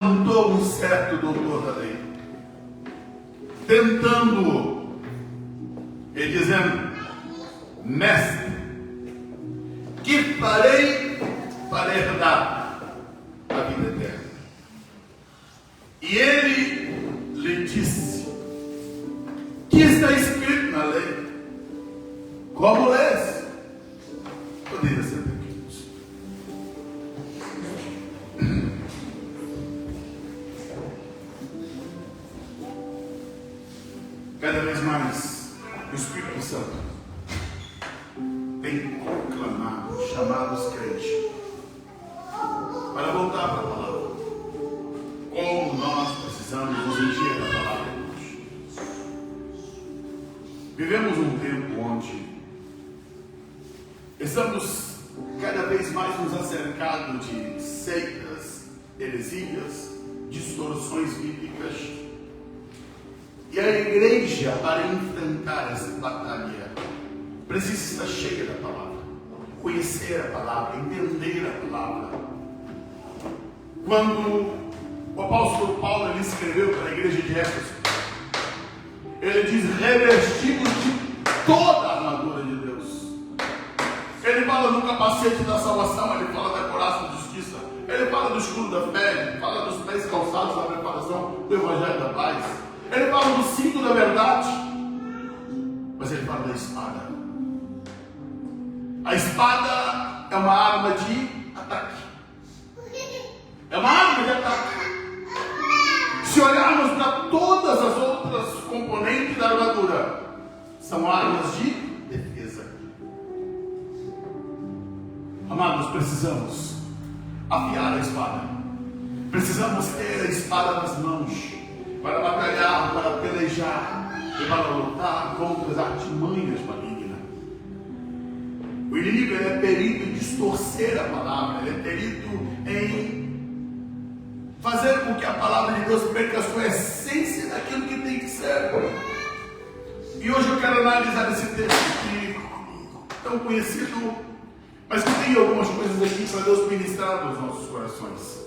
levantou um certo doutor da lei, tentando e dizendo: mestre, que farei para herdar a vida eterna? E ele lhe disse: que está escrito na lei? Como lês? Poderia ser tranquilos. Cada vez mais o Espírito Santo tem conclamado, chamado os crentes para voltar para a palavra. Como nós precisamos nos encher da palavra de Deus. Vivemos um tempo onde estamos cada vez mais nos acercando de seitas, heresias, distorções bíblicas. E a igreja, para enfrentar essa batalha, precisa estar cheia da palavra, conhecer a palavra, entender a palavra. Quando o apóstolo Paulo ele escreveu para a igreja de Éfeso, ele diz: revestidos de toda a armadura de Deus. Ele fala do capacete da salvação, ele fala da couraça da justiça, ele fala do escudo da fé, ele fala dos pés calçados da preparação do evangelho da paz, ele fala do cinto da verdade, mas ele fala da espada. A espada é uma arma de ataque. É uma arma de ataque. Se olharmos para todas as outras componentes da armadura, são armas de defesa. Amados, precisamos afiar a espada. Precisamos ter a espada nas mãos para batalhar, para pelejar e para lutar contra as artimanhas malignas. O inimigo ele é perito em distorcer a palavra, ele é perito em fazer com que a palavra de Deus perca a sua essência daquilo que tem que ser. E hoje eu quero analisar esse texto que é tão conhecido, mas que tem algumas coisas aqui para Deus ministrar nos nossos corações.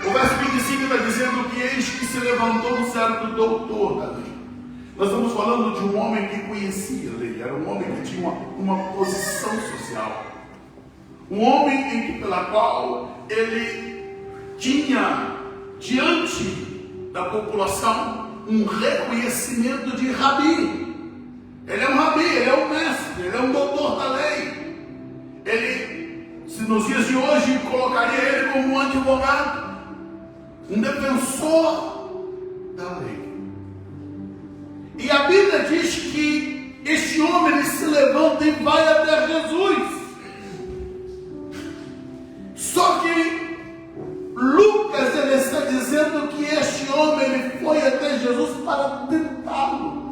O verso 25 está dizendo que eis que se levantou um certo doutor da lei. Nós estamos falando de um homem que conhecia a lei, era um homem que tinha uma posição social. Um homem pela qual ele tinha diante da população um reconhecimento de rabi. Ele é um rabi, ele é um mestre, ele é um doutor da lei. Ele, se nos dias de hoje, colocaria ele como um advogado, um defensor da lei. E a Bíblia diz que este homem ele se levanta e vai até Jesus. Só que Lucas ele está dizendo que este homem ele foi até Jesus para tentá-lo.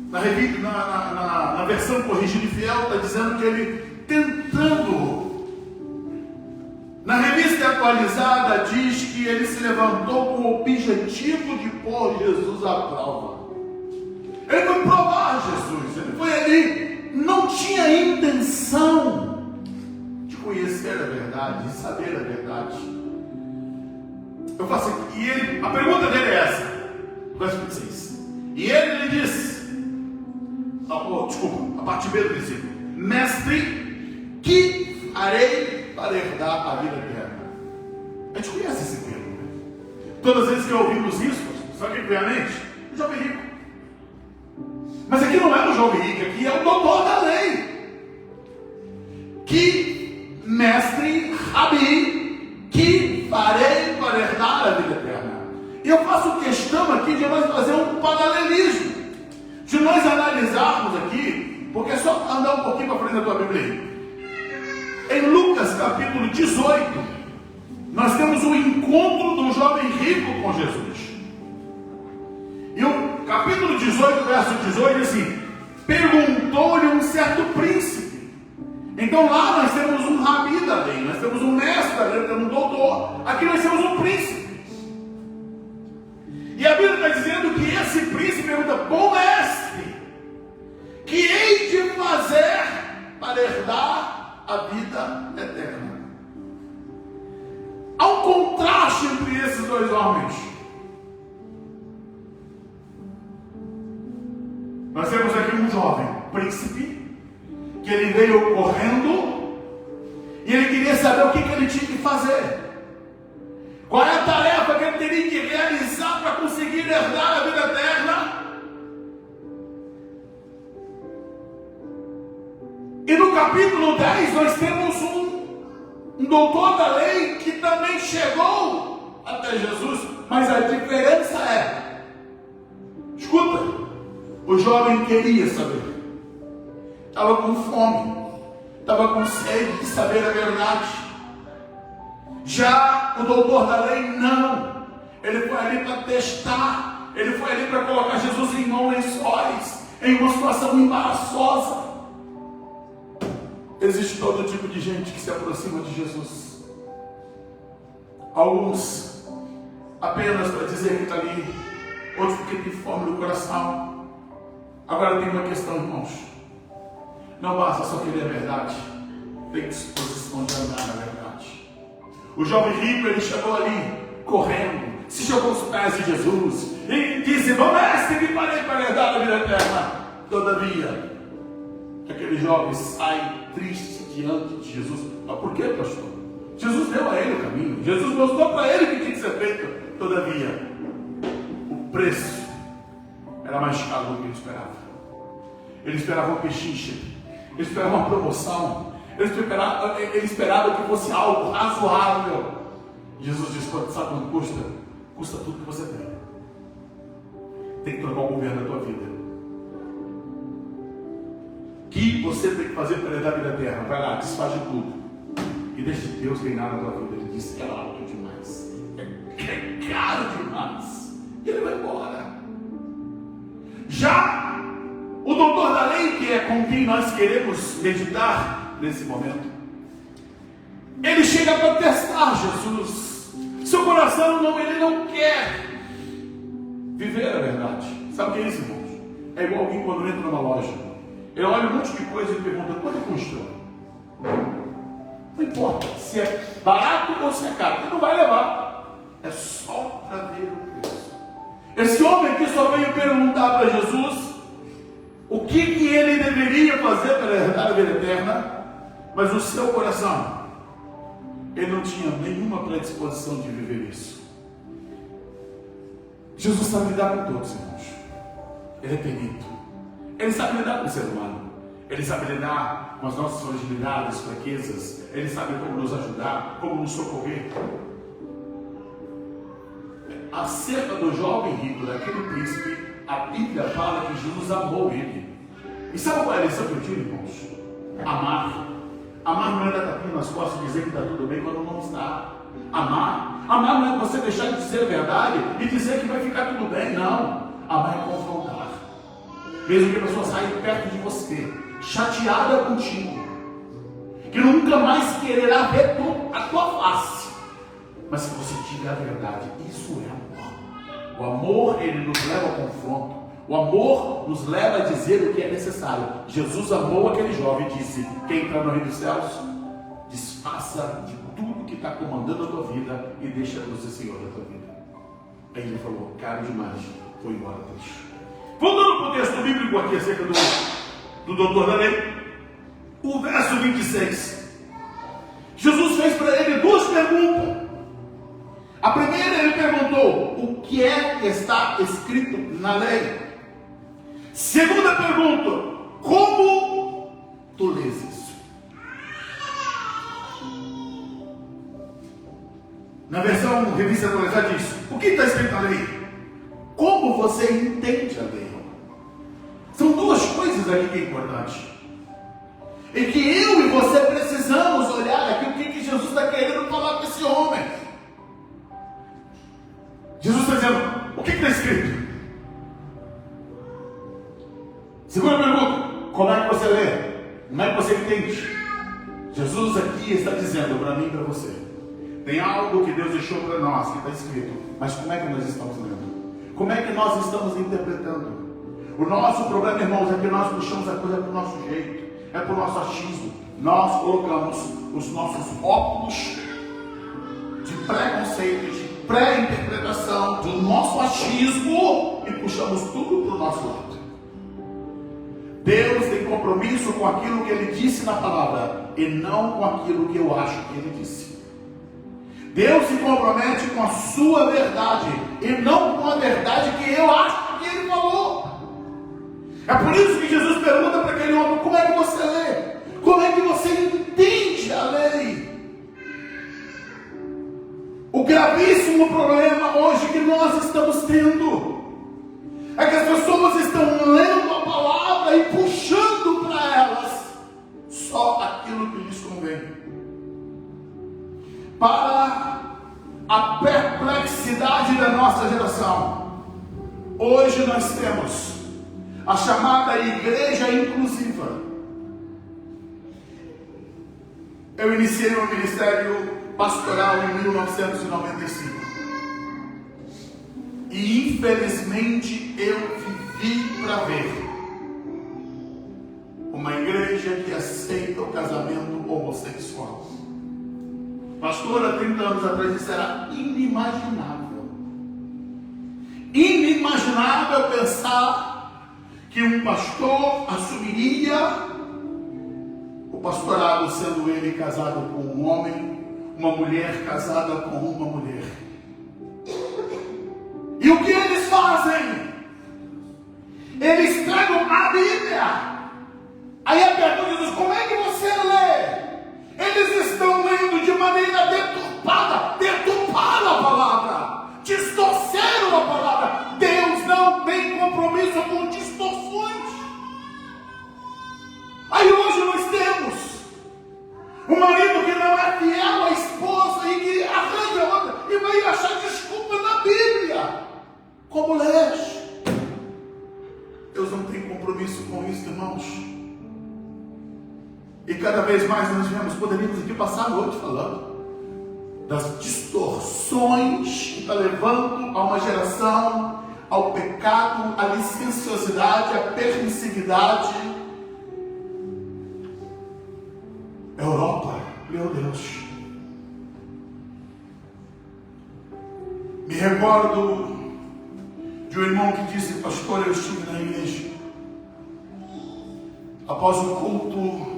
Na versão corrigida e fiel está dizendo que ele tentando. Na revista atualizada diz que ele se levantou com o objetivo de pôr Jesus à prova. Ele foi provar Jesus, ele foi ali, não tinha intenção de conhecer a verdade, de saber a verdade. Eu faço aqui, e ele, a pergunta dele é essa, verso 26. E ele lhe disse, a parte B do versículo: mestre, que farei para herdar a vida eterna? A gente conhece esse termo, né? Todas as vezes que ouvimos isso, só que primeiramente, o jovem rico. Mas aqui não é o jovem rico, aqui é o doutor da lei. Que mestre, rabi, que farei para herdar a vida eterna? E eu faço questão aqui de nós fazer um paralelismo, de nós analisarmos aqui, porque é só andar um pouquinho para frente da tua Bíblia aí. Em Lucas capítulo 18, nós temos o encontro do jovem rico com Jesus. E o capítulo 18, verso 18, diz assim: perguntou-lhe um certo príncipe. Então lá nós temos um rabi da lei, nós temos um mestre da lei, nós temos um doutor. Aqui nós temos um príncipe. E a Bíblia está dizendo que esse príncipe pergunta: bom mestre, que hei de fazer para herdar a vida eterna? Há um esses dois homens. Nós temos aqui um jovem príncipe, que ele veio correndo, e ele queria saber o que ele tinha que fazer. Qual é a tarefa que ele teria que realizar para conseguir herdar a vida eterna? E no capítulo 10 nós temos um doutor da lei que também chegou até Jesus, mas a diferença é, escuta, o jovem queria saber, estava com fome, estava com sede de saber a verdade. Já o doutor da lei não, ele foi ali para testar, ele foi ali para colocar Jesus em mãos lençóis, em uma situação embaraçosa. Existe todo tipo de gente que se aproxima de Jesus. Alguns apenas para dizer que está ali, outros porque tem fome no coração. Agora tem uma questão, irmãos. Não basta só querer a verdade, tem disposição de andar na verdade. O jovem rico, ele chegou ali, correndo, se jogou aos pés de Jesus e disse: "Bom mestre, me parei para herdar a vida eterna." Todavia, aquele jovem sai triste diante de Jesus. Mas por que, pastor? Jesus deu a ele o caminho, Jesus mostrou para ele o que tinha que ser feito. Todavia, o preço era mais caro do que ele esperava. Ele esperava um pechinche, ele esperava uma promoção, ele esperava que fosse algo razoável. Jesus disse: "Sabe quanto custa? Custa tudo que você tem. Tem que trocar o governo da tua vida. O que você tem que fazer para herdar a vida eterna? Vai lá, desfaz de tudo e deixe Deus reinar na tua vida." Ele disse: "É alto demais, é caro demais." E ele vai embora. Já o doutor da lei, que é com quem nós queremos meditar nesse momento, ele chega para testar Jesus. Seu coração ele não quer viver a verdade. Sabe o que é isso, irmãos? É igual alguém quando entra numa loja, ele olha um monte de coisa e pergunta: "Quanto custa?" Não importa se é barato ou se é caro, ele não vai levar. É só para ver o preço. Esse homem aqui só veio perguntar para Jesus o que ele deveria fazer para herdar a vida eterna, mas o seu coração, ele não tinha nenhuma predisposição de viver isso. Jesus sabe lidar com todos, irmãos. Ele é perito. Ele sabe lidar com o ser humano. Ele sabe lidar com as nossas fragilidades, fraquezas. Ele sabe como nos ajudar, como nos socorrer. Acerca do jovem rico, daquele príncipe, a Bíblia fala que Jesus amou ele. E sabe qual é a lição que eu tiro, irmãos? Amar. Amar não é dar tapinha nas costas e dizer que está tudo bem quando não está. Amar não é você deixar de dizer a verdade e dizer que vai ficar tudo bem. Não. Amar é confrontar. Mesmo que a pessoa saia perto de você, chateada contigo, que nunca mais quererá ver a tua face, mas se você tiver a verdade, isso é amor. O amor, ele nos leva ao confronto. O amor nos leva a dizer o que é necessário. Jesus amou aquele jovem e disse: "Quem está no reino dos céus, desfaça de tudo que está comandando a tua vida e deixa Deus ser Senhor da tua vida." Aí ele falou: "Caro demais, foi embora, Deus." Voltando para o texto bíblico aqui acerca do doutor da lei, o verso 26, Jesus fez para ele duas perguntas. A primeira, ele perguntou: "O que é que está escrito na lei?" Segunda pergunta: "Como tu lês isso?" Na versão revista atualizada diz: "O que está escrito na lei?" Como você entende a lei? São duas coisas aqui que é importante. E que eu e você precisamos olhar aqui o que Jesus está querendo falar com esse homem. Jesus está dizendo: o que está escrito? Segunda pergunta: como é que você lê? Como é que você entende? Jesus aqui está dizendo para mim e para você: tem algo que Deus deixou para nós, que está escrito, mas como é que nós estamos lendo? Como é que nós estamos interpretando? O nosso problema, irmãos, é que nós puxamos a coisa para o nosso jeito, é para o nosso achismo. Nós colocamos os nossos óculos de preconceito, de pré-interpretação, do nosso achismo e puxamos tudo para o nosso lado. Deus tem compromisso com aquilo que Ele disse na palavra e não com aquilo que eu acho que Ele disse. Deus se compromete com a sua verdade e não com a verdade que eu acho que Ele falou. É por isso que Jesus pergunta para aquele homem: como é que você lê? Como é que você entende a lei? O gravíssimo problema hoje que nós estamos tendo é que as pessoas estão lendo a palavra e puxando para elas só aquilo que lhes convém. Para a perplexidade da nossa geração, hoje nós temos a chamada igreja inclusiva. Eu iniciei o ministério pastoral em 1995. E infelizmente eu vivi para ver uma igreja que aceita o casamento homossexual. Pastor, há 30 anos atrás isso era inimaginável. Inimaginável pensar que um pastor assumiria o pastorado sendo ele casado com um homem, uma mulher casada com uma mulher. E o que eles fazem? Eles pegam a Bíblia. Aí a pergunta diz: como é que você lê? Eles estão lendo de maneira deturparam a palavra, distorceram a palavra. Deus não tem compromisso com distorções. Aí hoje nós temos um marido que não é fiel à esposa e que arranja outra e vai achar desculpa na Bíblia. Como lês? Deus não tem compromisso com isso, irmãos. E cada vez mais nós vemos, poderíamos aqui passar a noite falando das distorções que está levando a uma geração ao pecado, à licenciosidade, à permissividade. Europa, meu Deus. Me recordo de um irmão que disse: pastor, eu estive na igreja. Após o culto,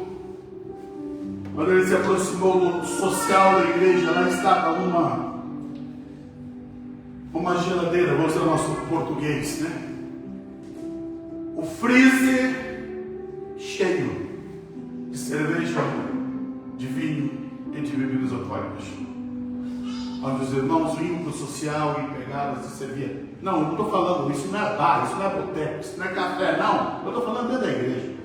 quando ele se aproximou do social da igreja, lá estava uma geladeira, vamos dizer o nosso português, né? O freezer cheio de cerveja, de vinho e de bebidas alcoólicas. Onde os irmãos vinham para o social e pegaram e serviam. Não, eu não estou falando, isso não é bar, isso não é boteco, isso não é café, não. Eu estou falando dentro da igreja.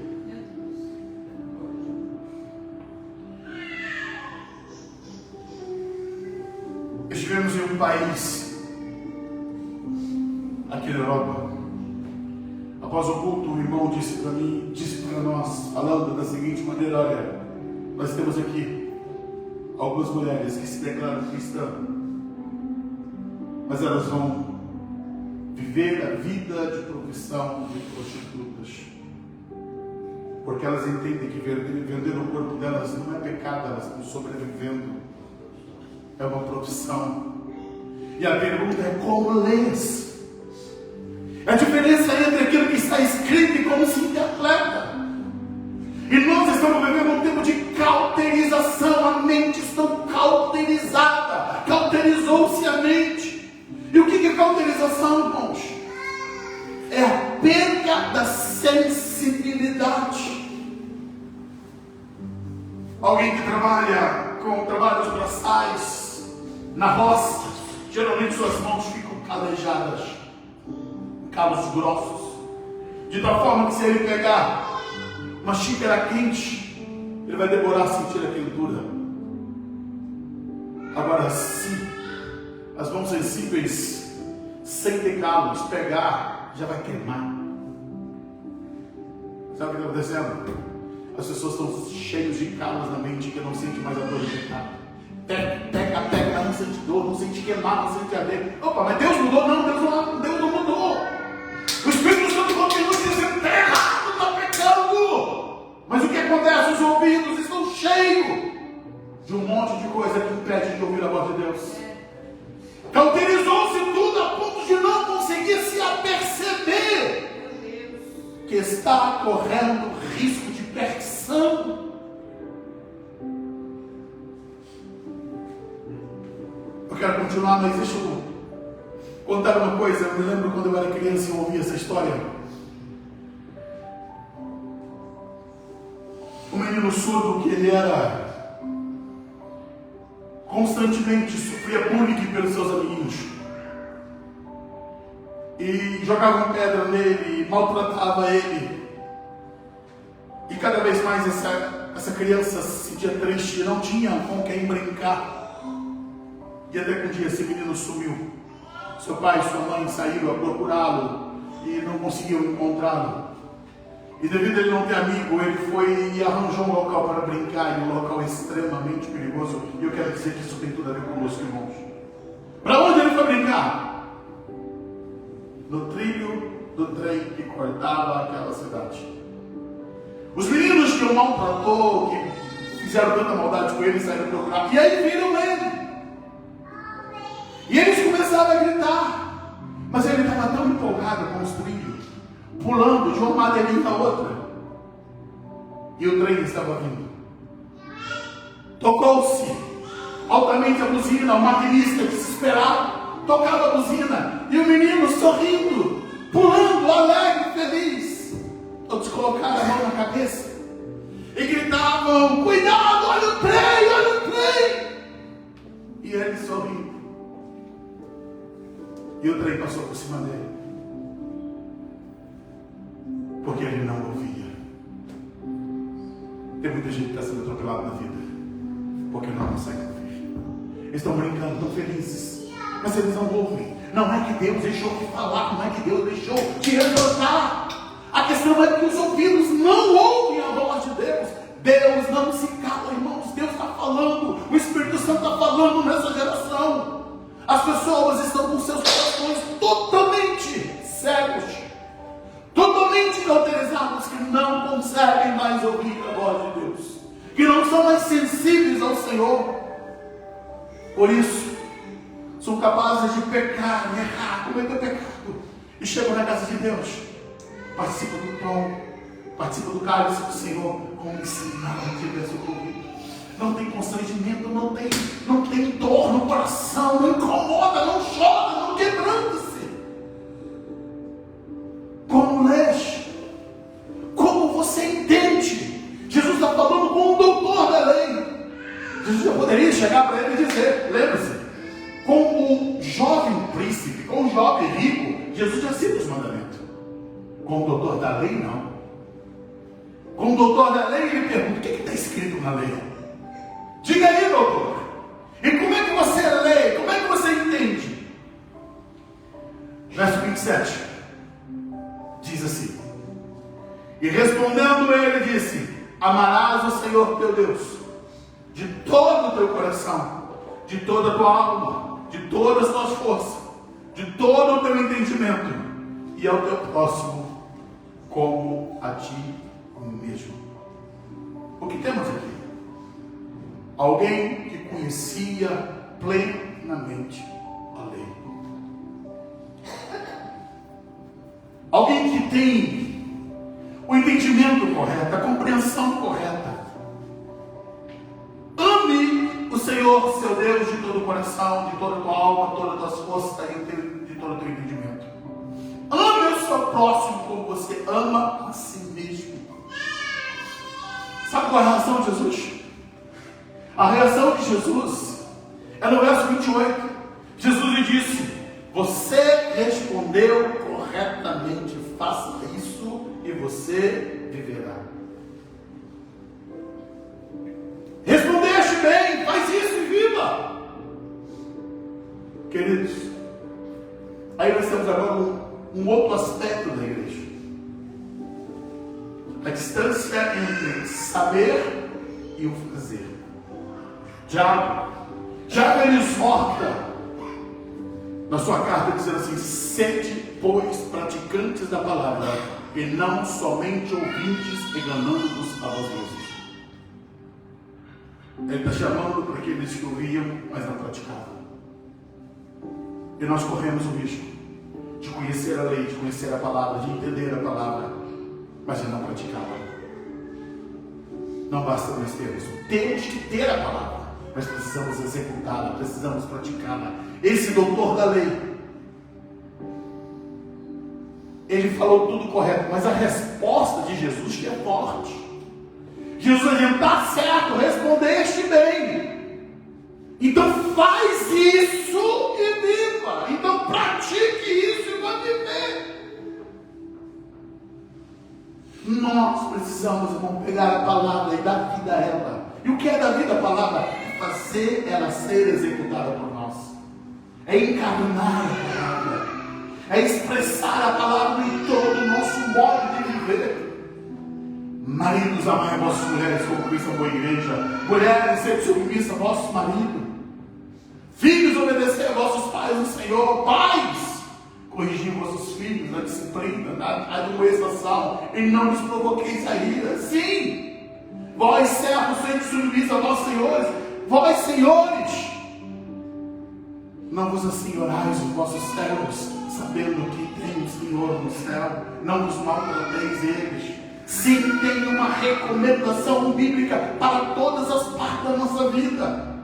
Estivemos em um país aqui na Europa. Após o culto, o irmão disse para nós, falando da seguinte maneira: olha, nós temos aqui algumas mulheres que se declaram cristãs, mas elas vão viver a vida de profissão de prostitutas, porque elas entendem que vender o corpo delas não é pecado, elas estão sobrevivendo, é uma profissão. E a pergunta é: como lês? A diferença entre aquilo que está escrito e como se interpreta. E nós estamos vivendo um tempo de cauterização. A mente está cauterizada. Cauterizou-se a mente. E o que é cauterização, irmãos? É a perda da sensibilidade. Alguém que trabalha com trabalhos braçais na roça, geralmente suas mãos ficam calejadas, calos grossos, de tal forma que se ele pegar uma xícara quente, ele vai demorar a sentir a quentura. Agora, se as mãos sensíveis, sem ter calos, pegar, já vai queimar. Sabe o que está acontecendo? As pessoas estão cheias de calos na mente, que não sentem mais a dor do pecado. Pega, não sente dor, não sente queimar, não sente arder. Opa, mas Deus mudou? Não, Deus não mudou. O Espírito Santo continua dizendo: está errado, está pecando. Mas o que acontece? Os ouvidos estão cheios de um monte de coisa que impede de ouvir a voz de Deus. Então que está correndo risco de perdição. Eu quero continuar, mas deixa eu contar uma coisa. Eu me lembro quando eu era criança e eu ouvia essa história. Um menino surdo que ele era constantemente sofria bullying pelos seus amiguinhos e jogavam pedra nele, maltratava ele, e cada vez mais essa criança se sentia triste e não tinha com quem brincar. E até que um dia esse menino sumiu. Seu pai e sua mãe saíram a procurá-lo e não conseguiam encontrá-lo. E devido a ele não ter amigo, ele foi e arranjou um local para brincar, e um local extremamente perigoso. E eu quero dizer que isso tem tudo a ver conosco, irmãos. Para onde ele foi brincar? No trilho do trem que cortava aquela cidade. Os meninos que o maltratou, que fizeram tanta maldade com ele, saíram procurar. E aí viram ele. E eles começaram a gritar. Mas ele estava tão empolgado com os trilhos, pulando de uma madeirinha a outra, e o trem estava vindo. Tocou-se altamente a buzina. O maquinista desesperado tocava a buzina, e o menino sorrindo, pulando, alegre, feliz. Todos colocaram a mão na cabeça e gritavam: cuidado, olha o trem, olha o trem. E ele sorrindo, e o trem passou por cima dele, porque ele não ouvia. Tem muita gente que está sendo atropelada na vida porque não consegue ouvir. Eles estão brincando, estão felizes, mas eles não ouvem. Não é que Deus deixou de falar, não é que Deus deixou de exortar. A questão é que os ouvidos não ouvem a voz de Deus. Deus não se cala, irmãos. Deus está falando, o Espírito Santo está falando nessa geração. As pessoas estão com seus corações totalmente cegos, totalmente cauterizados, que não conseguem mais ouvir a voz de Deus, que não são mais sensíveis ao Senhor. Por isso, são capazes de pecar, errar, cometer pecado, e chegam na casa de Deus, participam do pão, participam do cálice do Senhor, como se nada tivesse ocorrido. Não tem constrangimento, não tem dor no coração, não incomoda, não chora, não quebranta-se. Como lês? Como você entende? Jesus está falando com o doutor da lei. Jesus já poderia chegar para ele e dizer, lembre-se, com o jovem príncipe, com o jovem rico, Jesus já cita os mandamentos. Com o doutor da lei, não. Com o doutor da lei, ele pergunta, o que está escrito na lei? Diga aí, doutor. E como é que você lê? Como é que você entende? Verso 27. Diz assim: e respondendo ele disse: amarás o Senhor teu Deus de todo o teu coração, de toda a tua alma, de todas as tuas forças, de todo o teu entendimento, e ao teu próximo como a ti mesmo. O que temos aqui? Alguém que conhecia plenamente a lei. Alguém que tem o entendimento correto, a compreensão correta. Ame o Senhor, seu Deus, de todo o coração, de toda a tua alma, todas as tuas forças e de todo o teu entendimento. Ame o seu próximo como você ama a si mesmo. Sabe qual é a reação de Jesus? A reação de Jesus é no verso 28. Jesus lhe disse: você respondeu corretamente, faça isso e você viverá. Respondeste bem, faz isso e viva. Queridos, aí nós temos agora um outro aspecto da igreja. A distância entre saber e o fazer. Tiago ele exorta na sua carta dizendo assim: sede, pois, praticantes da palavra e não somente ouvintes, enganando-vos a vós mesmos. Ele está chamando para aqueles que ouviam, mas não praticavam. E nós corremos o risco de conhecer a lei, de conhecer a palavra, de entender a palavra, mas ele não praticava. Não basta nós temos que ter a palavra, mas precisamos executá-la, precisamos praticá-la. Esse doutor da lei, ele falou tudo correto, mas a resposta de Jesus que é forte. Jesus dizendo: está certo, respondeste bem. Então faz isso e viva. Então pratique isso e vai viver. Nós precisamos, irmão, pegar a palavra e dar vida a ela. E o que é dar vida à palavra? É fazer ela ser executada por nós. É encarnar a palavra. É expressar a palavra em todo o nosso modo de viver. Maridos, amai vossas mulheres como Cristo amou a igreja. Mulheres, sede submissa a vossos maridos. Filhos, obedecei a vossos pais no Senhor. Pais, corrigi vossos filhos na disciplina, na admoestação, e não lhes provoqueis a ira. Sim, vós, servos, sede submissos a vossos senhores. Vós, senhores, não vos assenhorais os vossos servos, sabendo que tem um Senhor no céu. Não vos maltrateis eles. Sim, tem uma recomendação bíblica para todas as partes da nossa vida.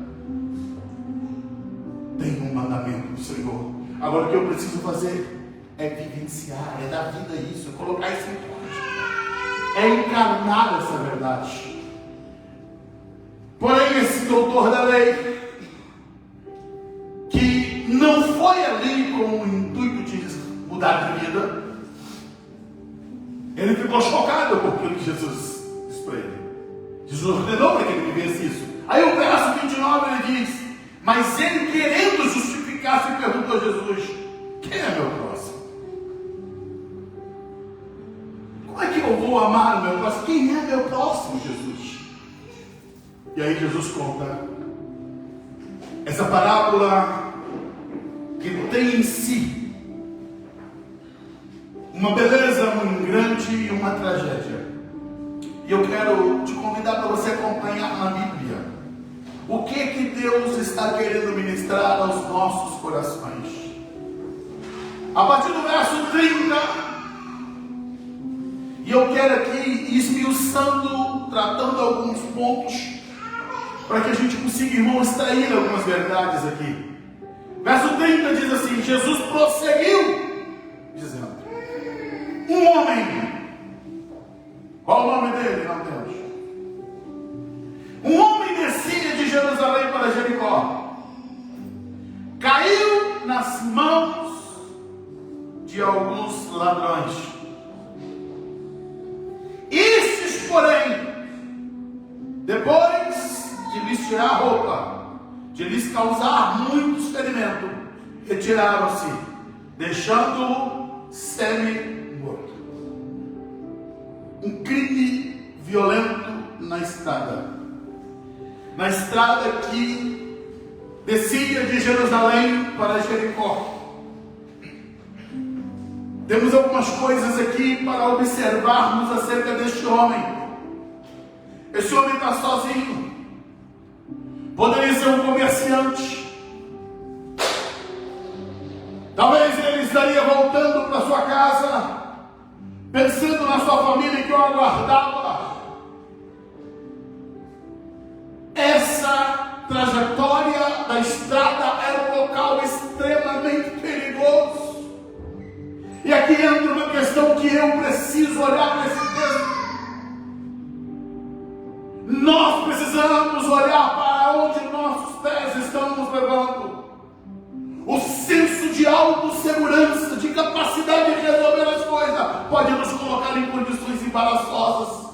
Tem um mandamento do Senhor. Agora o que eu preciso fazer é vivenciar, é dar vida a isso, é colocar isso em prática, é encarnar essa verdade. Porém, esse doutor da lei, que não foi ali com o intuito de mudar de vida, ele ficou chocado com aquilo que Jesus disse para ele. Jesus ordenou para que ele vivesse isso. Aí o verso 29 ele diz: mas ele, querendo justificar-se, perguntou a Jesus: quem é meu próximo? Como é que eu vou amar o meu próximo? Quem é meu próximo, Jesus? E aí Jesus conta essa parábola que tem em si uma beleza muito grande e uma tragédia. E eu quero te convidar para você acompanhar na Bíblia o que Deus está querendo ministrar aos nossos corações. A partir do verso 30, e eu quero aqui esmiuçando, tratando alguns pontos, para que a gente consiga, irmão, extrair algumas verdades aqui. Verso 30 diz assim: Jesus prosseguiu, dizendo: um homem, qual o nome dele? Não temos. Um homem descia de Jerusalém para Jericó, caiu nas mãos de alguns ladrões. Estes, porém, depois de lhes tirar a roupa, de lhes causar muitos ferimentos, retiraram-se, deixando-o semi-morto. Um crime violento na estrada. Na estrada que descia de Jerusalém para Jericó. Temos algumas coisas aqui para observarmos acerca deste homem. Esse homem está sozinho. Poderia ser um comerciante. Talvez ele estaria voltando para sua casa, pensando na sua família que o aguardava. Essa trajetória da estrada era um local extremamente perigoso. E aqui entra uma questão que eu preciso olhar para esse texto. Nós precisamos olhar para onde nossos pés estão nos levando. O senso de autossegurança, de capacidade de resolver as coisas, pode nos colocar em condições embaraçosas.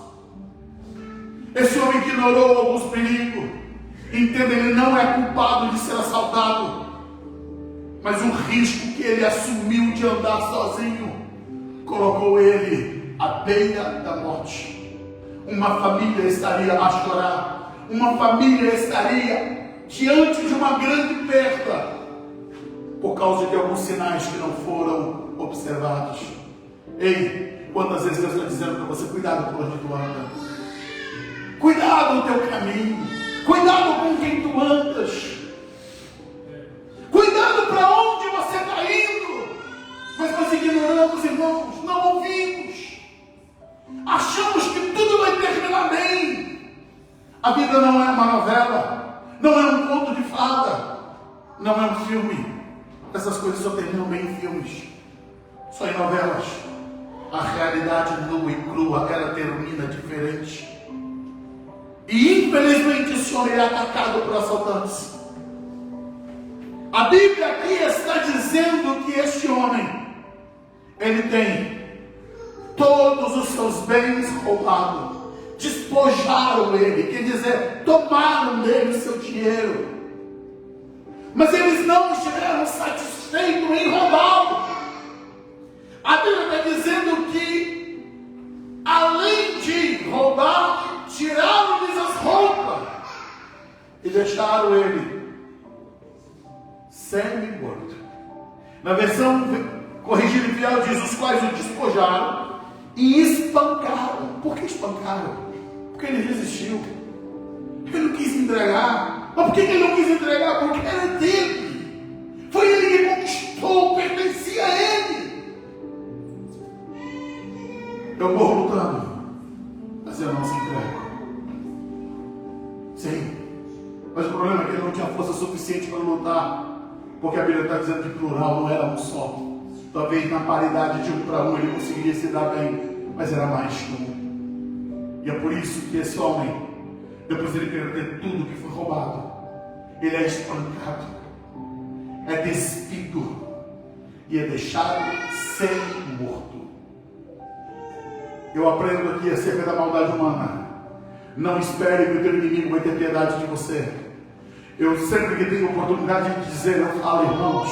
Esse homem ignorou alguns perigos. Entenda, ele não é culpado de ser assaltado, mas o risco que ele assumiu de andar sozinho colocou ele à beira da morte. Uma família estaria a chorar, uma família estaria diante de uma grande perda por causa de alguns sinais que não foram observados. Ei, quantas vezes Deus está dizendo para você: cuidado por onde tu anda, cuidado no teu caminho, cuidado com quem tu andas, cuidado para onde você está indo. Mas nós ignoramos, irmãos, não ouvimos. filme. Essas coisas só terminam bem em filmes, só em novelas. A realidade nua e crua, ela termina diferente. E infelizmente esse homem é atacado por assaltantes. A Bíblia aqui está dizendo que este homem, ele tem todos os seus bens roubados, despojaram ele, quer dizer, tomaram dele o seu dinheiro. Mas eles não estiveram satisfeitos em roubá-lo. A Bíblia está dizendo que, além de roubar, tiraram-lhes as roupas e deixaram ele semi-morto. Na versão corrigida e fiel diz: os quais o despojaram e espancaram. Por que espancaram? Porque ele resistiu. Ele não quis entregar. Mas por que ele não quis entregar? Porque era dele. Foi ele que conquistou, pertencia a ele. Eu morro lutando, mas eu não se entrego. Sim, mas o problema é que ele não tinha força suficiente para lutar. Porque a Bíblia está dizendo que plural não era um só. Talvez na paridade de 1 para 1 ele conseguiria se dar bem, mas era mais que um. E é por isso que esse homem, depois de ele perder tudo que foi roubado, ele é espancado, é despido e é deixado semi-morto. Eu aprendo aqui acerca da maldade humana. Não espere que o teu inimigo vai ter piedade de você. Eu sempre que tenho oportunidade de dizer, eu falo: irmãos,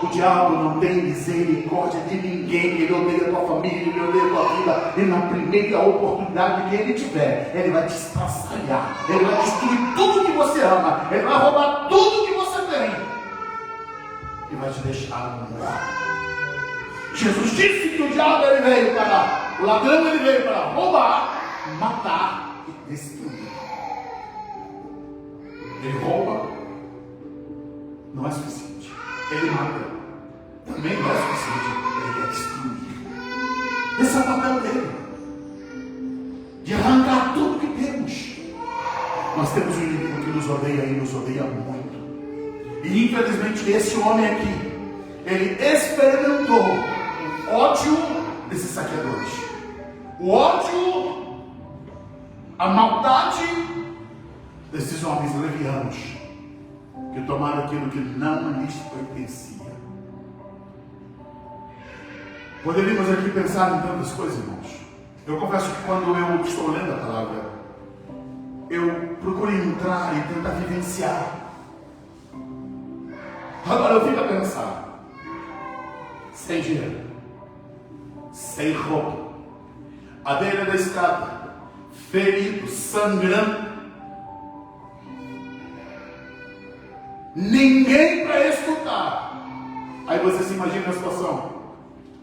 o diabo não tem misericórdia de ninguém. Ele odeia a tua família, ele odeia a tua vida. E na primeira oportunidade que ele tiver, ele vai te estraçalhar, ele vai destruir tudo que você ama, ele vai roubar tudo que você tem e vai te deixar morto. Jesus disse que o diabo ele veio para, o ladrão ele veio para roubar, matar e destruir. Ele rouba, não é suficiente. Ele mata, também não é suficiente. Ele quer destruir. Esse é o papel dele, de arrancar tudo que temos. Nós temos um inimigo que nos odeia e nos odeia muito. E infelizmente esse homem aqui, ele experimentou o ódio desses saqueadores, o ódio, a maldade desses homens levianos que tomaram aquilo que não lhes pertencia. Poderíamos aqui pensar em tantas coisas, irmãos. Eu confesso que quando eu estou lendo a palavra, eu procuro entrar e tentar vivenciar. Agora eu fico a pensar: sem dinheiro, sem roupa, à beira da estrada, ferido, sangrando, ninguém para escutar. Aí você se imagina a situação.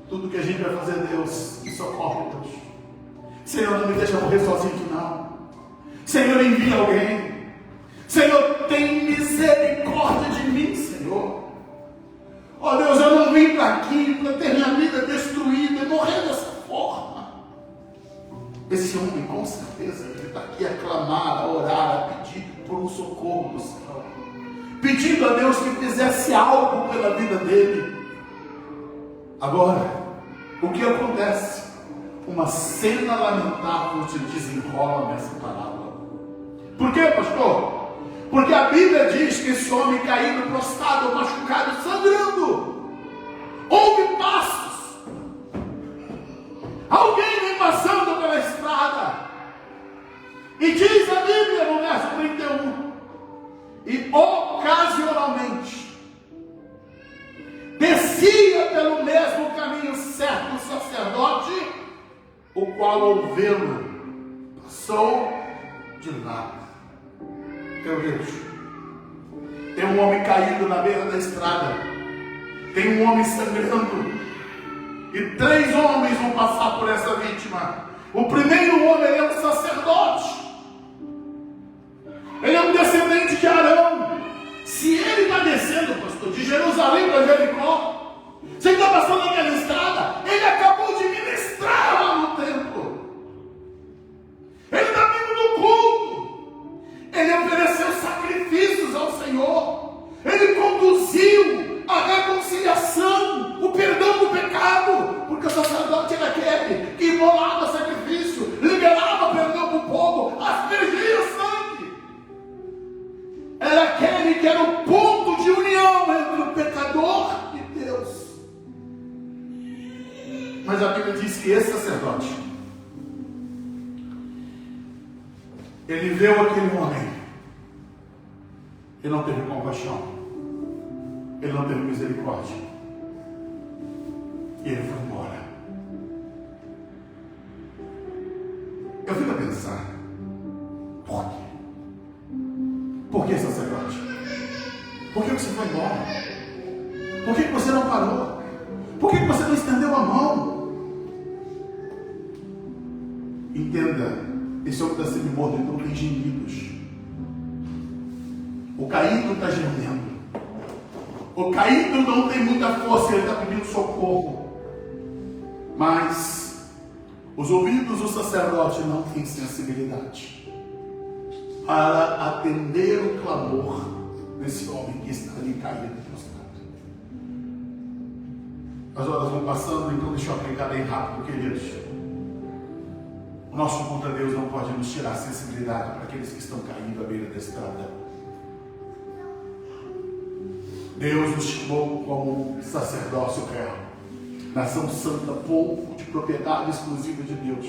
Tudo que a gente vai fazer, Deus, me socorre, Deus. Senhor, não me deixa morrer sozinho, não. Senhor, envia alguém. Senhor, tem misericórdia de mim, Senhor. Ó Deus, eu não vim para aqui para ter minha vida destruída e morrer dessa forma. Esse homem, com certeza, ele está aqui a clamar, a orar, a pedir por um socorro do céu, pedindo a Deus que fizesse algo pela vida dele. Agora, o que acontece? Uma cena lamentável se desenrola nessa parábola. Por quê, pastor? Porque a Bíblia diz que esse homem caído, prostrado, machucado, sangrando, houve passos. Alguém vem passando pela estrada. E diz a Bíblia no verso 31, e ocasionalmente descia pelo mesmo caminho certo sacerdote, o qual ao vê-lo passou de lado. Meu Deus, tem um homem caído na beira da estrada, tem um homem sangrando, e 3 homens vão passar por essa vítima. O primeiro homem é um sacerdote, ele é um descendente de Arão. Se ele está descendo, pastor, de Jerusalém para Jericó, se ele está passando naquela estrada, ele acabou de ministrar lá no templo, ele está vindo do culto, ele ofereceu sacrifícios ao Senhor, ele conduziu Mas a Bíblia diz que esse sacerdote, ele viu aquele homem, ele não teve compaixão, ele não teve misericórdia, e ele foi embora. Eu fico a pensar, por quê? Por que, sacerdote? Por que você foi embora? Por que você não parou? Por que você não estendeu a mão? Entenda, esse homem está sendo morto, então tem gemidos. O caído está gemendo. O caído não tem muita força, ele está pedindo socorro. Mas os ouvidos do sacerdote não têm sensibilidade para atender o clamor desse homem que está ali caído e prostrado. As horas vão passando, então deixa eu aplicar bem rápido, queridos. O nosso culto a Deus não pode nos tirar a sensibilidade para aqueles que estão caindo à beira da estrada. Deus nos chamou como sacerdócio real, nação santa, povo de propriedade exclusiva de Deus.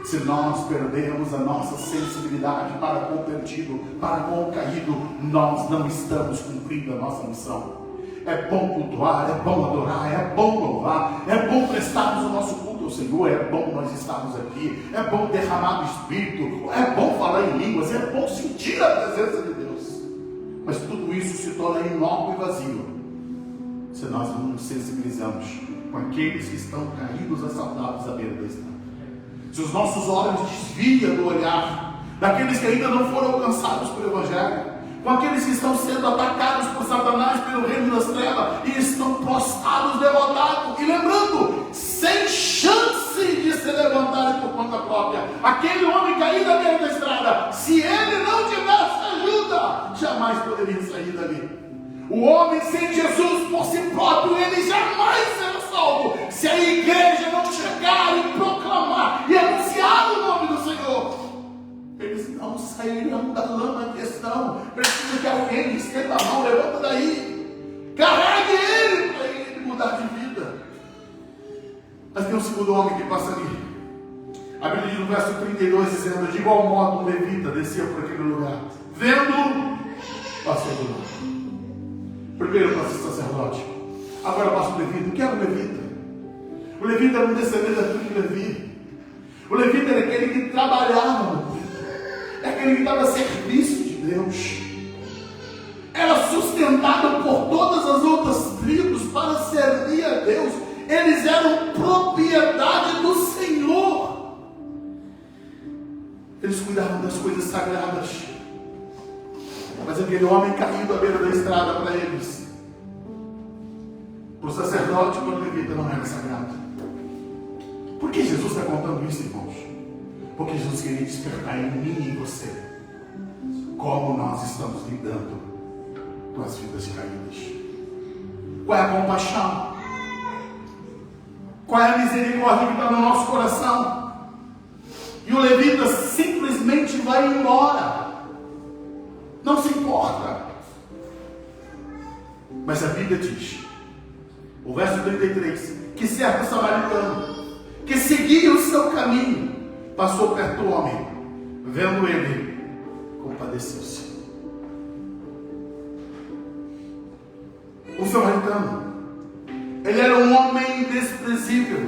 Se nós perdemos a nossa sensibilidade para com o perdido, para com o caído, nós não estamos cumprindo a nossa missão. É bom cultuar, é bom adorar, é bom louvar, é bom prestarmos o nosso culto ao Senhor, é bom nós estarmos aqui, é bom derramar o Espírito, é bom falar em línguas, é bom sentir a presença de Deus. Mas tudo isso se torna inócuo e vazio se nós não nos sensibilizamos com aqueles que estão caídos, assaltados à beira da estrada. Se os nossos olhos desviam do olhar daqueles que ainda não foram alcançados pelo Evangelho, com aqueles que estão sendo atacados por Satanás pelo reino das trevas e estão prostrados, derrotados, e lembrando, sem chance de se levantarem por conta própria. Aquele homem caído à beira da estrada, se ele não tivesse ajuda, jamais poderia sair dali. O homem sem Jesus por si próprio, ele jamais será salvo se a igreja não chegar e proclamar e anunciar o nome do Senhor. Eles não sairão da lama que estão. Precisa que alguém estenda a mão, levanta daí, carregue ele para ele mudar de vida. Mas tem um segundo homem que passa ali. A Bíblia diz no verso 32, dizendo: de igual modo um levita descia por aquele lugar, vendo, passou do lado. Primeiro passa o sacerdote, agora passa o levita. O que era o levita? O levita era um descendente da tribo de Levi. O levita era aquele que trabalhava no culto, é aquele que estava a serviço de Deus, era sustentado por todas as outras tribos para servir a Deus. Eles eram propriedade do Senhor. Eles cuidavam das coisas sagradas. Mas aquele homem caído à beira da estrada, para eles, para o sacerdote, para o levita, não era sagrado. Por que Jesus está contando isso, irmãos? Porque Jesus queria despertar em mim e em você como nós estamos lidando com as vidas caídas. Qual é a compaixão? Qual é a misericórdia que está no nosso coração? E o levita simplesmente vai embora. Não se importa. Mas a Bíblia diz, o verso 33, que certo samaritano, que seguia o seu caminho, passou perto do homem, vendo ele, compadeceu-se. O samaritano, ele era um homem desprezível.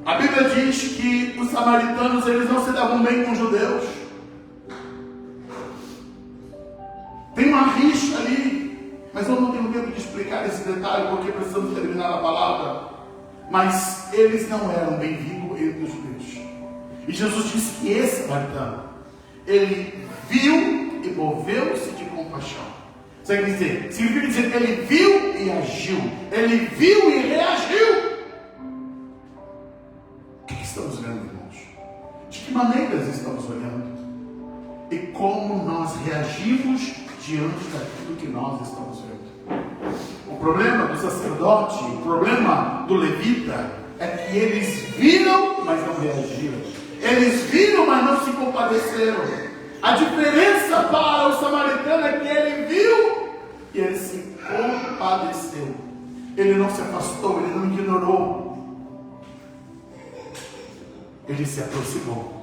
A Bíblia diz que os samaritanos, eles não se davam bem com os judeus. Tem uma rixa ali, mas eu não tenho tempo de explicar esse detalhe, porque precisamos terminar a palavra. Mas eles não eram bem-vindos entre os judeus. E Jesus disse que esse samaritano, ele viu e moveu-se de compaixão. Significa dizer que ele viu e agiu. Ele viu e reagiu. O que estamos vendo, irmãos? De que maneiras estamos olhando? E como nós reagimos diante daquilo que nós estamos vendo? O problema do sacerdote, o problema do levita, é que eles viram, mas não reagiram. Eles viram, mas não se compadeceram. A diferença para o samaritano é que ele viu e ele se compadeceu. Ele não se afastou, ele não ignorou. ele se aproximou.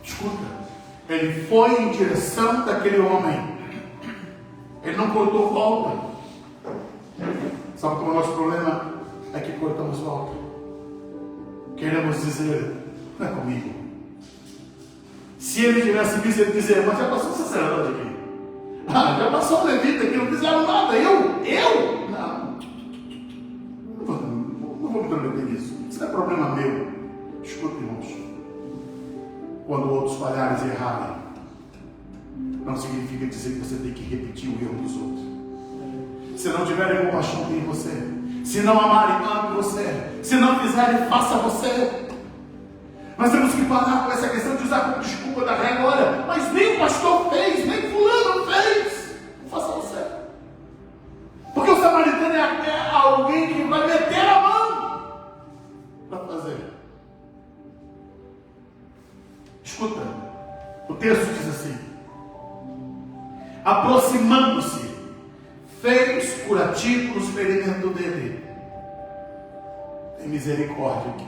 Escuta, ele foi em direção daquele homem. Ele não cortou volta. Sabe qual é o nosso problema? É que cortamos volta. Queremos dizer, não é comigo. Se ele tivesse visto, ele dizer, mas já passou o sacerdote aqui. Já passou o levita aqui, não fizeram nada. Eu? Não vou me intrometer nisso. Isso não é problema meu. Escuta, irmãos. Quando outros falharem e errarem, não significa dizer que você tem que repetir o erro dos outros. Se não tiverem compaixão, tem você. Se não amarem, ame você. Se não fizerem, faça você. Nós temos que parar com essa questão de usar como desculpa da regra. Olha, mas nem o pastor fez, nem fulano fez. Faça você. Porque o samaritano é alguém que vai meter a mão para fazer. Escuta, o texto diz assim: aproximando-se, fez curativo no ferimento dele. Tem misericórdia aqui.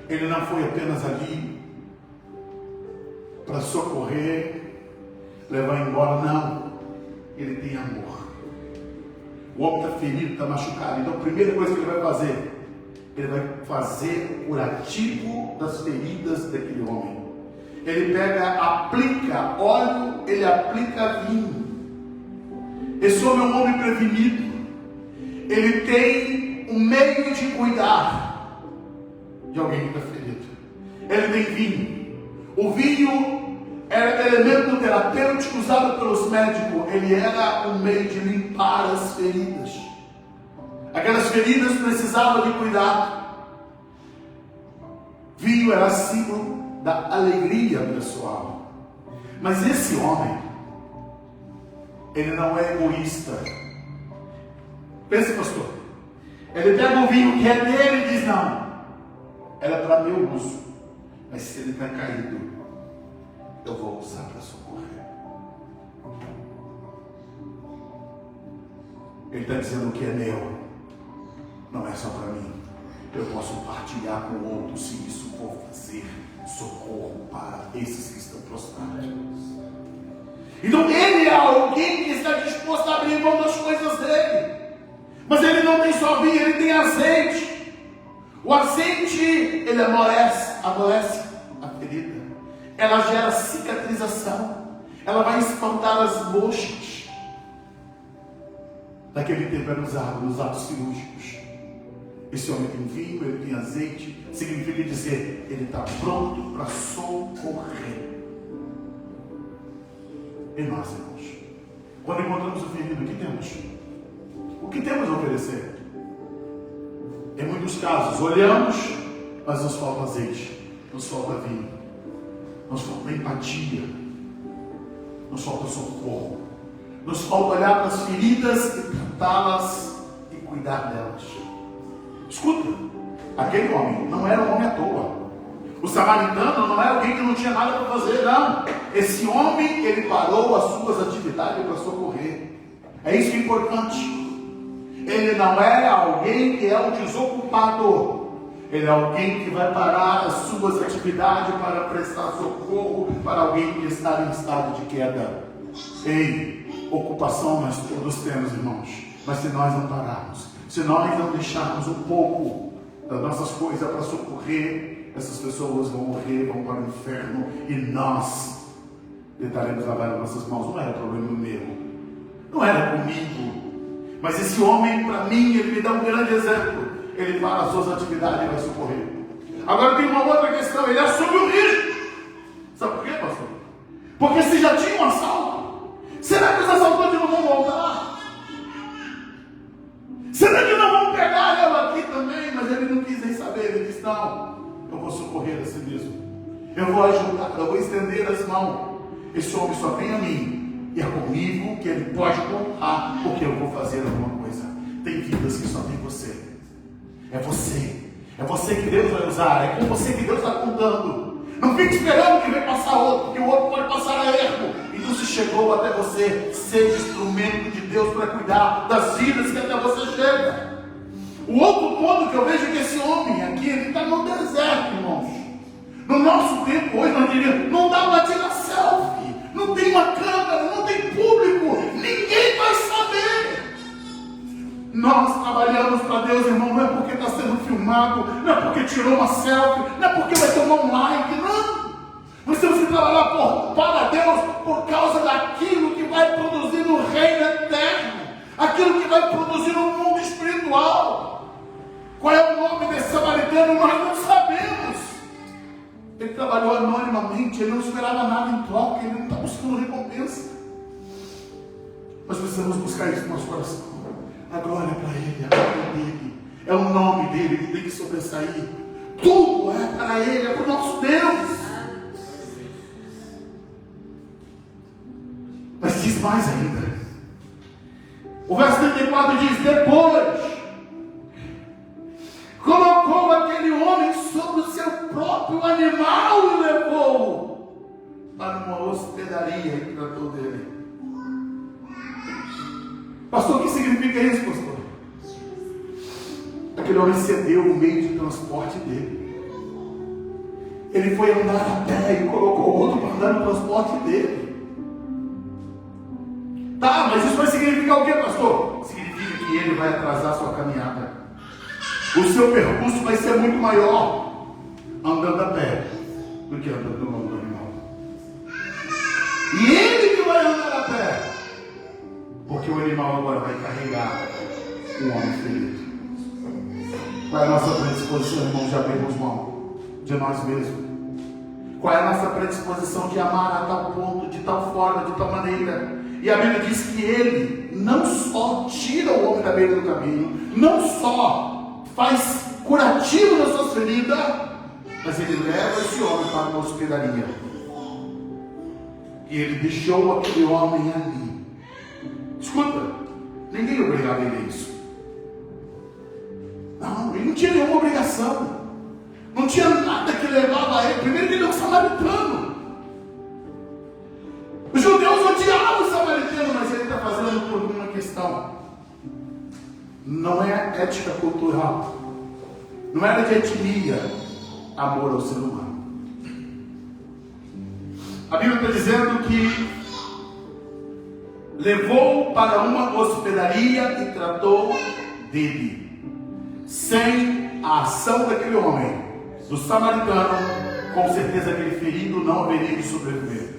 Ele não foi apenas ali para socorrer, levar embora, não. Ele tem amor. O homem está ferido, está machucado. Então a primeira coisa que ele vai fazer, ele vai fazer o curativo das feridas daquele homem. Ele pega, aplica óleo, ele aplica vinho. Esse homem é um homem prevenido. Ele tem um meio de cuidar de alguém que está ferido. Ele tem vinho. O vinho era elemento terapêutico usado pelos médicos. Ele era um meio de limpar as feridas. Aquelas feridas precisavam de cuidado. Vinho era símbolo da alegria pessoal. Mas esse homem, ele não é egoísta. Pense, pastor. Ele pega o vinho que é dele e diz, não, era para meu uso, mas se ele está caído, eu vou usar para socorrer. Ele está dizendo que é meu, não é só para mim. Eu posso partilhar com outros se isso for fazer socorro para esses que estão prostrados. Então ele é alguém que está disposto a abrir mão das coisas dele. Mas ele não tem só vinho, ele tem azeite. O azeite, ele amolece a ferida. Ela gera cicatrização. Ela vai espantar as mochas. Naquele tempo era usado nos atos cirúrgicos. Esse homem tem vinho, ele tem azeite. Significa dizer, ele está pronto para socorrer. E nós, irmãos, quando encontramos o ferido, o que temos? O que temos a oferecer? Em muitos casos, olhamos, mas nos falta azeite, nos falta vinho, nos falta empatia, nos falta socorro, nos falta olhar para as feridas e tratá-las e cuidar delas. Escuta, aquele homem não era um homem à toa. O samaritano não era alguém que não tinha nada para fazer, não. Esse homem, ele parou as suas atividades para socorrer. É isso que é importante. Ele não é alguém que é um desocupado. Ele é alguém que vai parar as suas atividades para prestar socorro para alguém que está em estado de queda. Ei, ocupação nós todos temos, irmãos. Mas se nós não pararmos, se nós não deixarmos um pouco das nossas coisas para socorrer, essas pessoas vão morrer, vão para o inferno, e nós tentaremos lavar as nossas mãos. Não era problema meu, não era comigo. Mas esse homem, para mim, ele me dá um grande exemplo. Ele para as suas atividades e vai socorrer. Agora tem uma outra questão, ele assume o risco. Sabe por quê, pastor? Porque se já tinha um assalto, será que os assaltantes não vão voltar? Será que não vão pegar ela aqui também? Mas ele não quis nem saber, ele disse, não, eu vou socorrer a si mesmo. Eu vou ajudar, eu vou estender as mãos. Esse homem só tem a mim. E é comigo que ele pode contar, porque eu vou fazer alguma coisa. Tem vidas que só tem você. É você. É você que Deus vai usar. É com você que Deus está contando. Não fique esperando que venha passar outro, porque o outro pode passar a erro. Então se chegou até você, seja instrumento de Deus para cuidar das vidas que até você chega. O outro ponto que eu vejo é que esse homem aqui, ele está no deserto, irmãos. No nosso tempo hoje, nós diríamos, não dá para tirar selfie, não tem uma câmera, não tem público, ninguém vai saber. Nós trabalhamos para Deus, irmão, não é porque está sendo filmado, não é porque tirou uma selfie, não é porque vai tomar um like, não. Nós temos que trabalhar para Deus por causa daquilo que vai produzir no reino eterno, aquilo que vai produzir no mundo espiritual. Qual é o nome desse samaritano? Nós não sabemos. Ele trabalhou anonimamente, ele não esperava nada em troca, ele não está buscando recompensa. Nós precisamos buscar isso no nosso coração. A glória é para ele, a glória é dele, é o nome dele que tem que sobressair. Tudo é para ele, é para o nosso Deus. Mas diz mais ainda. O verso 34 diz: depois colocou aquele homem sobre o seu próprio animal e levou para uma hospedaria e tratou dele. Pastor, o que significa isso, pastor? Aquele homem cedeu o meio de transporte dele. Ele foi andar a pé e colocou outro para andar no transporte dele. Tá, mas isso vai significar o que, pastor? Significa que ele vai atrasar a sua caminhada. O seu percurso vai ser muito maior andando a pé do que andando no lombo do animal. E ele que vai andar a pé, porque o animal agora vai carregar o homem ferido. Qual é a nossa predisposição, irmão? Já abrimos mão de nós mesmos. Qual é a nossa predisposição de amar a tal ponto, de tal forma, de tal maneira? E a Bíblia diz que ele não só tira o homem da beira do caminho, não só faz curativo das suas feridas, mas ele leva esse homem para uma hospedaria. E ele deixou aquele homem ali. Escuta, ninguém obrigava ele a isso. Não, ele não tinha nenhuma obrigação. Não tinha nada que levava a ele. Primeiro que ele é um samaritano. Os judeus odiavam o samaritano, mas ele está fazendo por uma questão. Não é ética cultural. Não era de etnia, amor ao ser humano. A Bíblia está dizendo que levou para uma hospedaria e tratou dele. Sem a ação daquele homem, do samaritano, com certeza aquele ferido não haveria de sobreviver.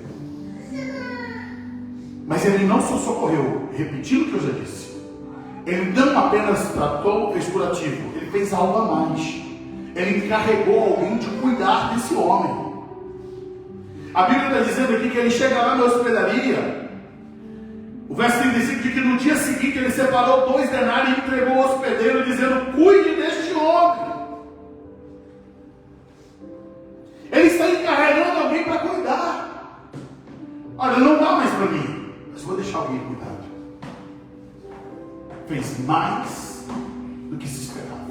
Mas ele não só socorreu, repetindo o que eu já disse, ele não apenas tratou, fez curativo, ele fez algo a mais. Ele encarregou alguém de cuidar desse homem. A Bíblia está dizendo aqui que ele chega lá na hospedaria. O verso 35 diz que no dia seguinte ele separou 2 denários e entregou ao hospedeiro, dizendo: cuide deste homem. Ele está encarregando alguém para cuidar. Olha, não dá mais para mim, mas vou deixar alguém cuidar. Fez mais do que se esperava.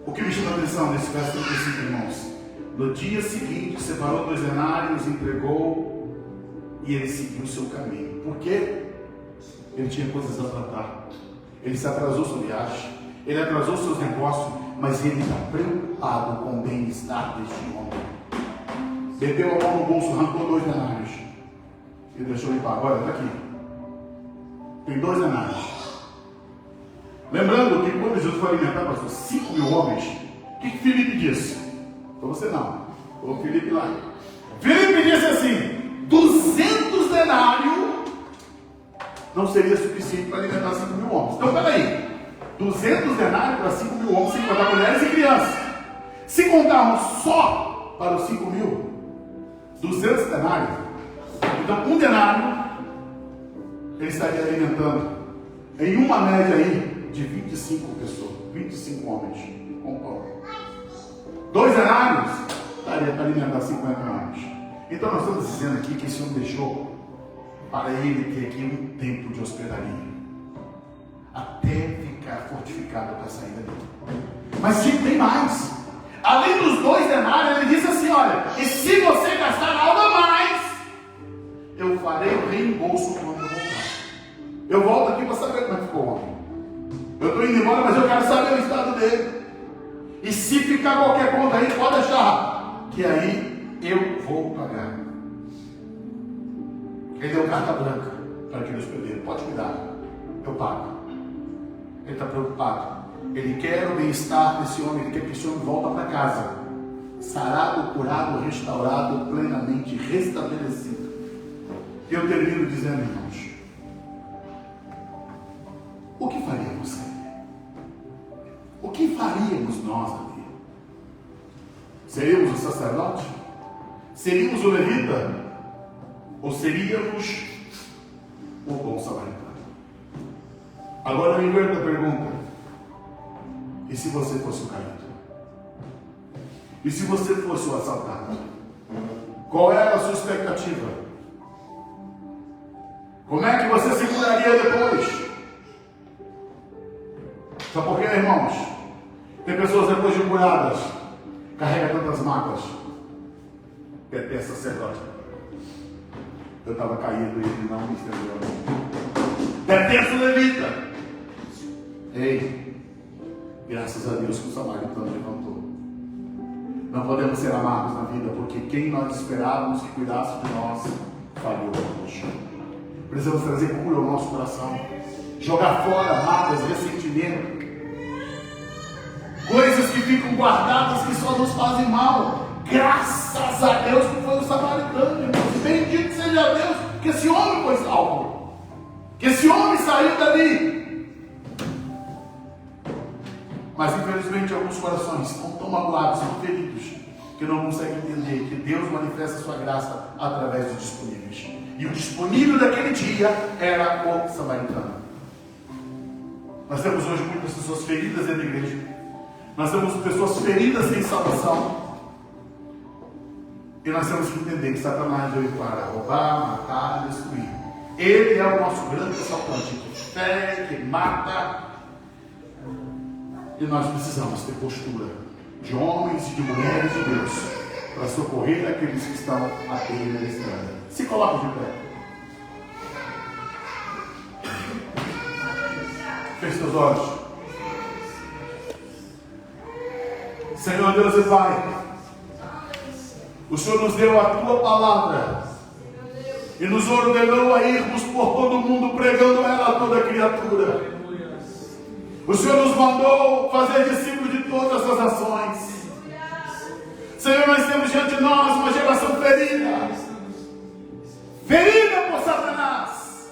O que me chama a atenção nesse verso 35, irmãos? No dia seguinte separou 2 denários, entregou, e ele seguiu o seu caminho. Por quê? Ele tinha coisas a tratar. Ele se atrasou sua viagem, ele atrasou seus negócios, mas ele está preocupado com o bem-estar deste homem. Meteu a mão no bolso, arrancou 2 denários e deixou limpar. Agora, está aqui. Tem 2 denários. Lembrando que quando Jesus foi alimentar, pastor, 5.000 homens, o que Filipe disse? Para você não. O Filipe lá. Filipe disse assim: 200 denários não seria suficiente para alimentar 5.000 homens. Então, peraí. 200 denários para 5.000 homens, sem contar mulheres e crianças. Se contarmos só para os 5.000, 200 denários. Então, 1 denário ele estaria alimentando em uma média aí de 25 pessoas, 25 homens com pão. 2 denários daria para alimentar 50 homens. Então nós estamos dizendo aqui que esse homem deixou para ele ter aqui um tempo de hospedaria, até ficar fortificado para sair dali. Mas tem mais. Além dos 2 denários, ele disse assim: olha, e se você gastar algo a mais, eu farei o reembolso quando eu voltar. Eu volto aqui para saber como é que ficou o homem. Eu estou indo embora, mas eu quero saber o estado dele. E se ficar qualquer conta aí, pode deixar, que aí eu vou pagar. Ele deu carta branca para aquele hospedeiro. Pode cuidar, eu pago. Ele está preocupado. Ele quer o bem-estar desse homem. Ele quer que esse homem volte para casa, sarado, curado, restaurado, plenamente restabelecido. E eu termino dizendo, irmãos, o que faria você? O que faríamos nós ali? Seríamos o sacerdote? Seríamos o levita? Ou seríamos o bom samaritano? Agora eu inverto a pergunta. E se você fosse o caído? E se você fosse o assaltado? Qual era a sua expectativa? Como é que você se curaria depois? Sabe por quê, irmãos? Tem pessoas depois de curadas, carregam tantas mágoas. Pepe é sacerdote. Eu estava caído e ele não me estendeu a mão. Pepe levita. Ei, graças a Deus que o samaritano levantou. Não podemos ser amados na vida, porque quem nós esperávamos que cuidasse de nós, falhou conosco. Precisamos trazer cura ao nosso coração. Jogar fora mágoas, ressentimento. Coisas que ficam guardadas, que só nos fazem mal. Graças a Deus que foi o samaritano, irmãos. Bendito seja Deus que esse homem foi salvo. Que esse homem saiu dali. Mas infelizmente alguns corações estão tão magoados, tão feridos, que não conseguem entender que Deus manifesta a sua graça através dos disponíveis. E o disponível daquele dia era o samaritano. Nós temos hoje muitas pessoas feridas dentro da igreja. Nós temos pessoas feridas sem salvação. E nós temos que entender que Satanás veio para roubar, matar, destruir. Ele é o nosso grande assaltante, que fere, que mata. E nós precisamos ter postura de homens e de mulheres de Deus para socorrer aqueles que estão à beira da estrada. Se coloque de pé. Feche seus olhos. Senhor Deus e Pai, o Senhor nos deu a Tua palavra e nos ordenou a irmos por todo o mundo pregando ela a toda criatura. O Senhor nos mandou fazer discípulos de todas as nações. Senhor, nós temos diante de nós uma geração ferida. Ferida por Satanás.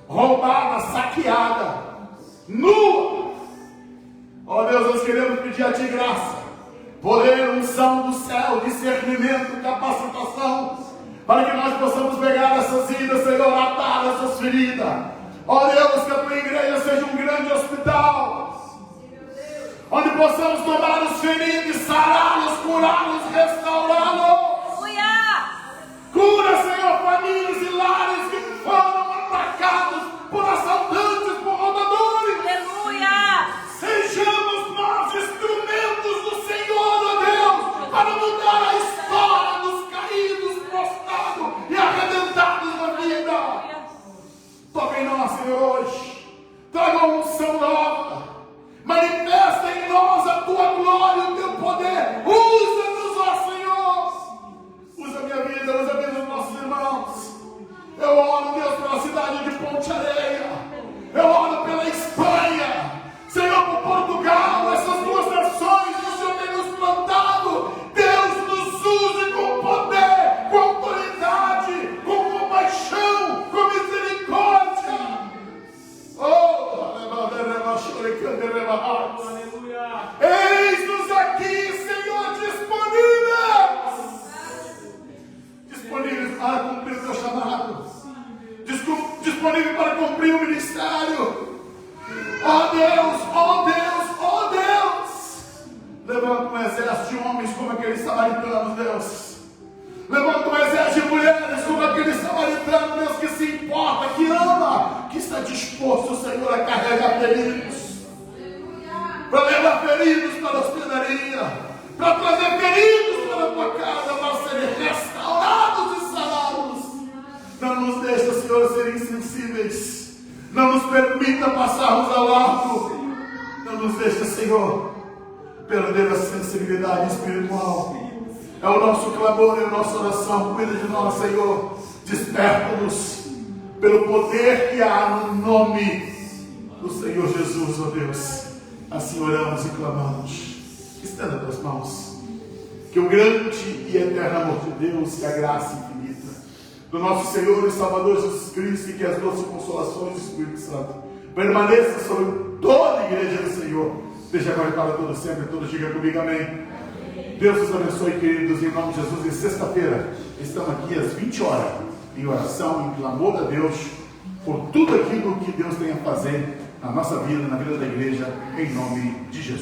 Roubada, saqueada, nua. Ó Deus, nós queremos pedir a Ti graça, poder, unção do céu, discernimento, capacitação, para que nós possamos pegar essas vidas, Senhor, atar essas feridas. Ó Deus, que a Tua igreja seja um grande hospital, onde possamos tomar os feridos, sará-los, curá-los, restaurá-los. Cura, Senhor, famílias e lares que foram atacados por assaltantes, por roubadores. Aleluia! Sejamos nós instrumentos do Senhor, ó Deus, para mudar a história dos caídos, prostrados e arrebentados na vida. Toca em nós, Senhor, hoje. Traga uma unção nova. Manifesta em nós a Tua glória e o Teu poder. Usa-nos, ó Senhor. Usa a minha vida, usa a vida dos nossos irmãos. Eu oro, Deus, pela cidade de Ponte Areia. Eu oro pela Espanha. Senhor, por Portugal, essas duas nações que o Senhor tem nos plantado. Deus, nos use com poder, com autoridade, com compaixão, com misericórdia. Oh, aleluia. Eis-nos aqui, Senhor, disponíveis para cumprir o Teu chamado, disponíveis para cumprir o ministério. Oh Deus, oh Deus, oh Deus, levanta um exército de homens como aqueles samaritanos, Deus. Levanta um exército de mulheres como aquele samaritano, Deus, que se importa, que ama, que está disposto, Senhor, a carregar feridos, para levar feridos para a hospedaria, para trazer feridos para a Tua casa, para serem restaurados e sarados. Não nos deixa, Senhor, ser insensíveis. Não nos permita passarmos ao largo. Não nos deixe, Senhor, perder a sensibilidade espiritual. É o nosso clamor, é a nossa oração. Cuida de nós, Senhor. Desperta-nos pelo poder que há no nome do Senhor Jesus, ó Deus. Assim oramos e clamamos. Estenda tuas mãos. Que o grande e eterno amor de Deus, que a graça infinita do nosso Senhor e Salvador Jesus Cristo, e que as doces consolações do Espírito Santo permaneça sobre toda a igreja do Senhor, desde agora e para todo sempre. Todos digam comigo amém. Deus os abençoe, queridos, em nome de Jesus. E sexta-feira estamos aqui às 20 horas em oração, em clamor a Deus por tudo aquilo que Deus tem a fazer na nossa vida, na vida da igreja, em nome de Jesus.